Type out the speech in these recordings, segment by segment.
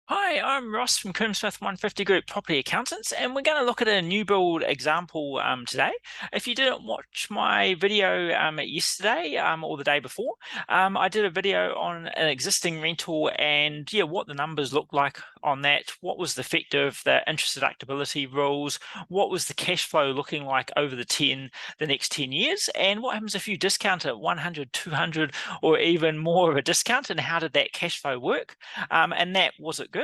Hi, I'm Ross from Coombsmith 150 Group Property Accountants, and we're going to look at a new build example today. If you didn't watch my video yesterday or the day before, I did a video on an existing rental and what the numbers look like on that, what was the effect of the interest deductibility rules, what was the cash flow looking like over the next 10 years, and what happens if you discount it 100, 200, or even more of a discount, and how did that cash flow work? And that was it good.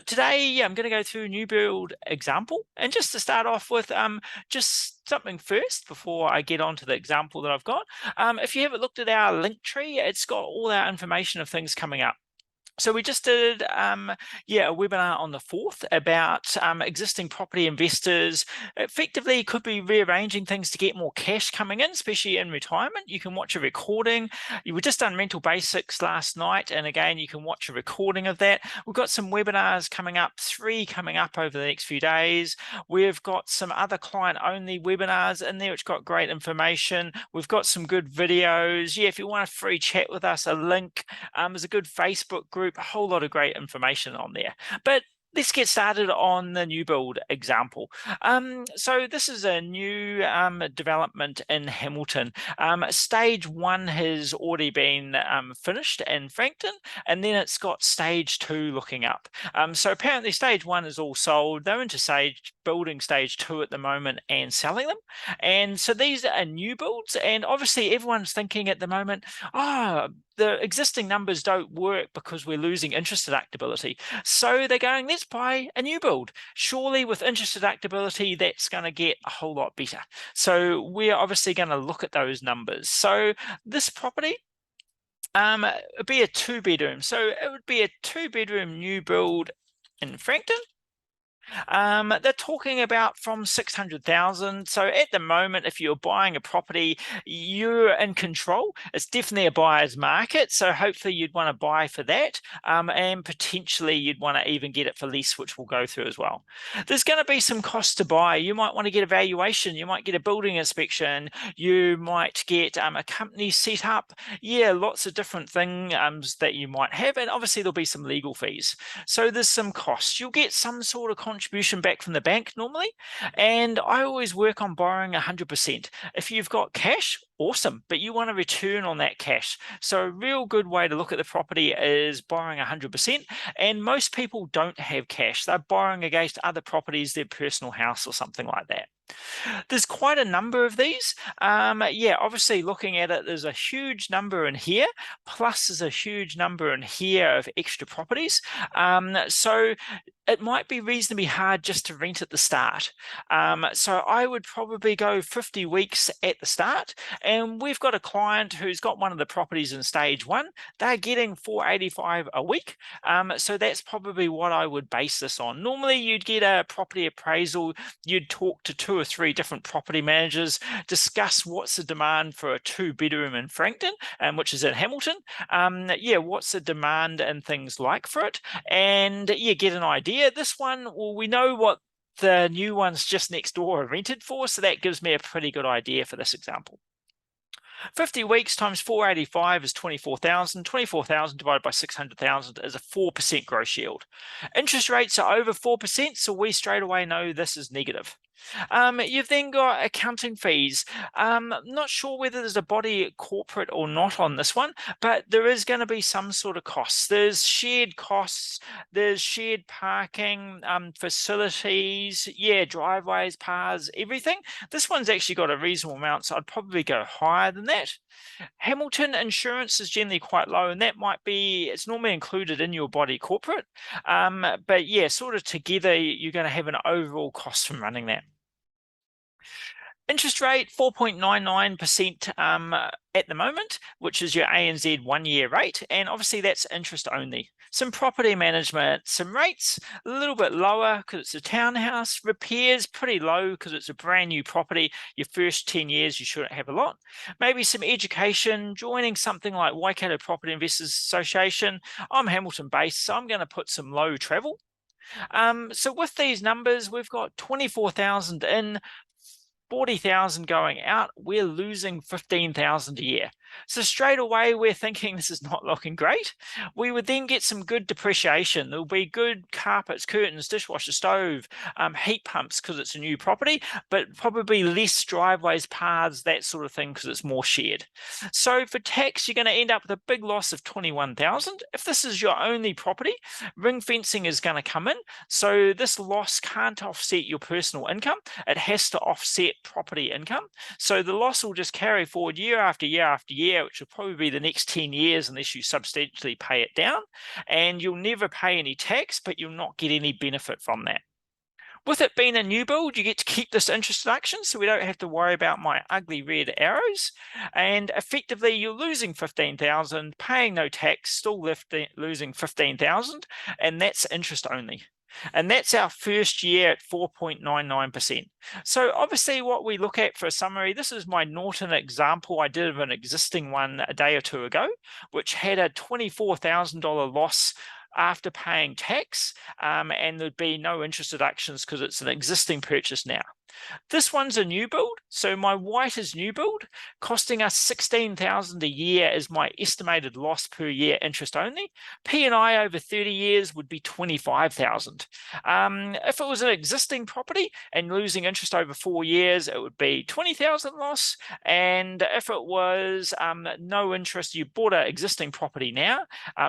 Today, I'm going to go through a new build example. And just to start off with, just something first before I get on to the example that I've got. If you haven't looked at our link tree, it's got all our information of things coming up. So we just did a webinar on the 4th about existing property investors effectively could be rearranging things to get more cash coming in, especially in retirement. You can watch a recording. You were just done rental basics last night, and again, you can watch a recording of that. We've got some webinars coming up, 3 coming up over the next few days. We've got some other client-only webinars in there, which got great information. We've got some good videos. Yeah, if you want a free chat with us, a link. There's a good Facebook group, a whole lot of great information on there. But let's get started on the new build example. So this is a new development in Hamilton. Stage 1 has already been finished in Frankton, and then it's got stage 2 looking up. So apparently stage 1 is all sold. They're into building stage 2 at the moment and selling them. And so these are new builds, and obviously everyone's thinking at the moment, the existing numbers don't work because we're losing interest deductibility. So they're going, let's buy a new build. Surely with interest deductibility, that's going to get a whole lot better. So we're obviously going to look at those numbers. So this property, it'd be a 2-bedroom. So it would be a 2-bedroom new build in Frankton. They're talking about from 600,000. So at the moment, if you're buying a property, you're in control. It's definitely a buyer's market. So hopefully you'd want to buy for that. And potentially you'd want to even get it for lease, which we'll go through as well. There's going to be some costs to buy. You might want to get a valuation. You might get a building inspection. You might get a company set up. Yeah, lots of different things that you might have. And obviously there'll be some legal fees. So there's some costs. You'll get some sort of contribution back from the bank normally. And I always work on borrowing 100%. If you've got cash, awesome, but you want a return on that cash. So a real good way to look at the property is borrowing 100%. And most people don't have cash. They're borrowing against other properties, their personal house or something like that. There's quite a number of these. Obviously looking at it, there's a huge number in here, plus there's a huge number in here of extra properties. So it might be reasonably hard just to rent at the start. So I would probably go 50 weeks at the start. And we've got a client who's got one of the properties in stage 1. They're getting $485 a week. So that's probably what I would base this on. Normally you'd get a property appraisal, you'd talk to 2 or 3 different property managers, discuss what's the demand for a 2-bedroom in Frankton, which is in Hamilton. What's the demand and things like for it, and get an idea. This one, well, we know what the new ones just next door are rented for, so that gives me a pretty good idea for this example. 50 weeks times 485 is 24,000. 24,000 divided by 600,000 is a 4% gross yield. Interest rates are over 4%, so we straight away know this is negative. You've then got accounting fees. Not sure whether there's a body corporate or not on this one, but there is going to be some sort of costs. There's shared costs, there's shared parking, facilities, driveways, paths, everything. This one's actually got a reasonable amount, so I'd probably go higher than that. Hamilton insurance is generally quite low, and it's normally included in your body corporate. But sort of together, you're going to have an overall cost from running that. Interest rate 4.99% at the moment, which is your ANZ 1-year rate, and obviously that's interest only. Some property management, some rates a little bit lower because it's a townhouse. Repairs pretty low because it's a brand new property. Your first 10 years you shouldn't have a lot. Maybe some education, joining something like Waikato Property Investors Association. I'm Hamilton based, so I'm going to put some low travel. So with these numbers, we've got 24,000 in, 40,000 going out. We're losing 15,000 a year. So straight away, we're thinking this is not looking great. We would then get some good depreciation. There'll be good carpets, curtains, dishwasher, stove, heat pumps because it's a new property, but probably less driveways, paths, that sort of thing because it's more shared. So for tax, you're going to end up with a big loss of 21,000. If this is your only property, ring fencing is going to come in. So this loss can't offset your personal income. It has to offset property income. So the loss will just carry forward year after year after year, which will probably be the next 10 years unless you substantially pay it down. And you'll never pay any tax, but you'll not get any benefit from that. With it being a new build, you get to keep this interest deduction, so we don't have to worry about my ugly red arrows. And effectively, you're losing 15,000, paying no tax, still losing 15,000, and that's interest only. And that's our first year at 4.99%. So obviously what we look at for a summary, this is my Norton example I did of an existing one a day or two ago, which had a $24,000 loss after paying tax, and there'd be no interest deductions because it's an existing purchase now. This one's a new build, so my white is new build, costing us 16,000 a year is my estimated loss per year, interest only. P&I over 30 years would be 25,000. If it was an existing property and losing interest over 4 years, it would be 20,000 loss. And if it was no interest, you bought an existing property now,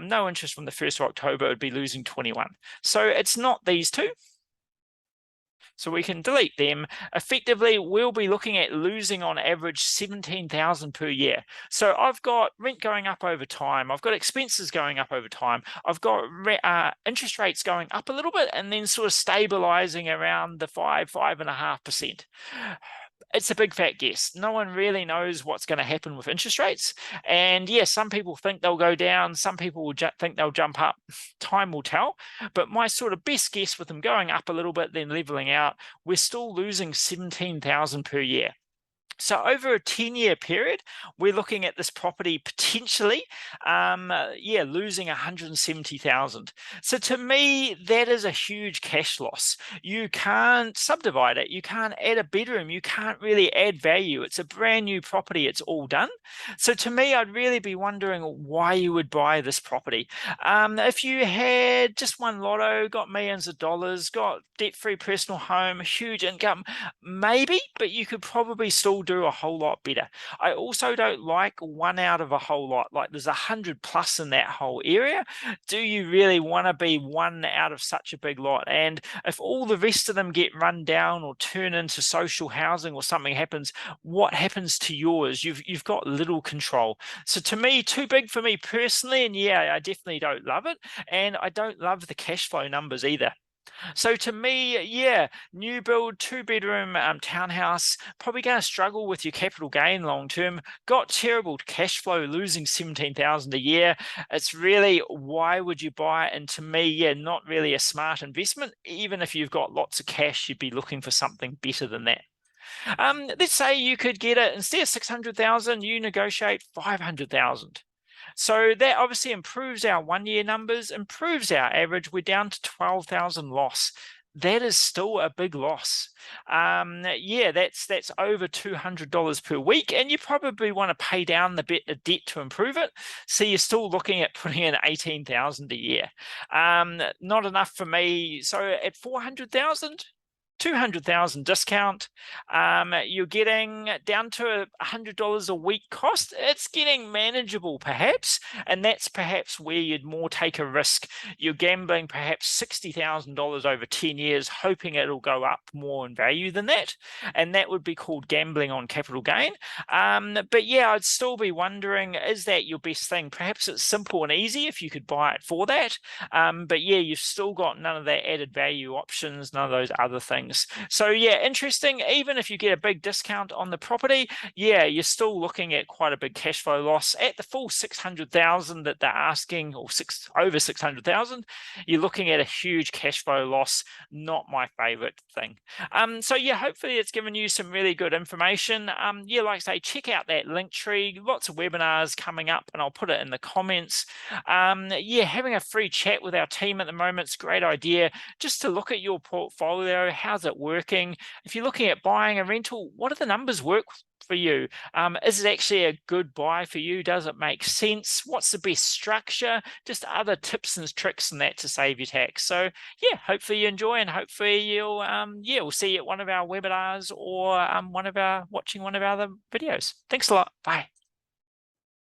no interest from the 1st of October, it would be losing 21. So it's not these two. So we can delete them. Effectively, we'll be looking at losing on average 17,000 per year. So I've got rent going up over time. I've got expenses going up over time. I've got interest rates going up a little bit and then sort of stabilizing around the 5.5%. It's a big fat guess. No one really knows what's going to happen with interest rates. And yes, some people think they'll go down. Some people will think they'll jump up. Time will tell. But my sort of best guess with them going up a little bit, then leveling out, we're still losing 17,000 per year. So over a 10-year period, we're looking at this property potentially, losing 170,000. So to me, that is a huge cash loss. You can't subdivide it. You can't add a bedroom. You can't really add value. It's a brand new property. It's all done. So to me, I'd really be wondering why you would buy this property. If you had just won lotto, got millions of dollars, got debt-free personal home, huge income, maybe, but you could probably still do a whole lot better. I also don't like one out of a whole lot. Like there's 100 plus in that whole area. Do you really want to be one out of such a big lot? And if all the rest of them get run down or turn into social housing or something happens, what happens to yours? You've got little control. So to me, too big for me personally. And yeah, I definitely don't love it. And I don't love the cash flow numbers either. So to me, yeah, new build, 2-bedroom townhouse, probably going to struggle with your capital gain long term. Got terrible cash flow, losing 17,000 a year. It's really, why would you buy it? And to me, yeah, not really a smart investment. Even if you've got lots of cash, you'd be looking for something better than that. Let's say you could get it, instead of 600,000, you negotiate 500,000. So that obviously improves our 1-year numbers, improves our average. We're down to 12,000 loss. That is still a big loss. Yeah, that's over $200 per week, and you probably want to pay down the debt to improve it. So you're still looking at putting in 18,000 a year. Not enough for me. So at 400,000. 200,000 discount, you're getting down to $100 a week cost. It's getting manageable perhaps, and that's perhaps where you'd more take a risk. You're gambling perhaps $60,000 over 10 years, hoping it'll go up more in value than that, and that would be called gambling on capital gain. But yeah, I'd still be wondering, is that your best thing? Perhaps it's simple and easy if you could buy it for that, but yeah, you've still got none of that added value options, none of those other things. So yeah, interesting. Even if you get a big discount on the property, yeah, you're still looking at quite a big cash flow loss at the full 600,000 that they're asking, or over 600,000. You're looking at a huge cash flow loss. Not my favorite thing. So yeah, hopefully it's given you some really good information. Yeah, like I say, check out that Linktree. Lots of webinars coming up, and I'll put it in the comments. Yeah, having a free chat with our team at the moment is a great idea, just to look at your portfolio. How's how's it working? If you're looking at buying a rental, what do the numbers work for you? Is it actually a good buy for you? Does it make sense? What's the best structure? Just other tips and tricks and that to save your tax. So yeah, hopefully you enjoy, and hopefully you'll we'll see you at one of our webinars or watching one of our other videos. Thanks a lot. Bye.